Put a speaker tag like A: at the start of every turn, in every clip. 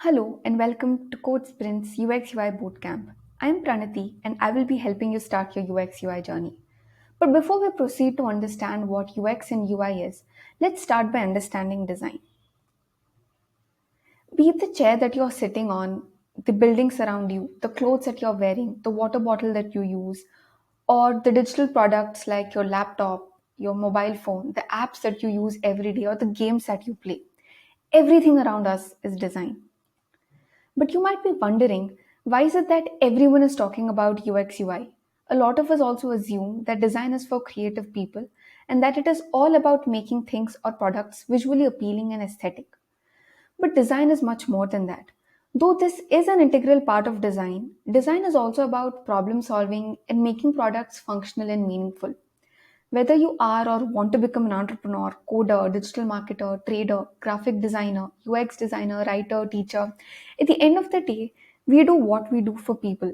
A: Hello and welcome to Code Sprint's UX UI Bootcamp. I am Pranati and I will be helping you start your UX UI journey. But before we proceed to understand what UX and UI is, let's start by understanding design. Be it the chair that you're sitting on, the buildings around you, the clothes that you're wearing, the water bottle that you use, or the digital products like your laptop, your mobile phone, the apps that you use every day, or the games that you play. Everything around us is design. But you might be wondering, why is it that everyone is talking about UX UI? A lot of us also assume that design is for creative people and that it is all about making things or products visually appealing and aesthetic. But design is much more than that. Though this is an integral part of design, design is also about problem solving and making products functional and meaningful. Whether you are or want to become an entrepreneur, coder, digital marketer, trader, graphic designer, UX designer, writer, teacher, at the end of the day, we do what we do for people.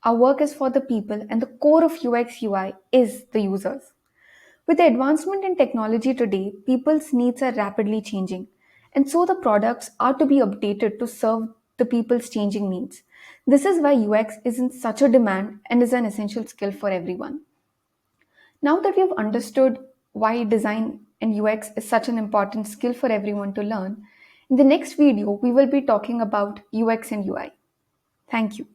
A: Our work is for the people, and the core of UX UI is the users. With the advancement in technology today, people's needs are rapidly changing, and so the products are to be updated to serve the people's changing needs. This is why UX is in such a demand and is an essential skill for everyone. Now that we've understood why design and UX is such an important skill for everyone to learn, in the next video we will be talking about UX and UI. Thank you.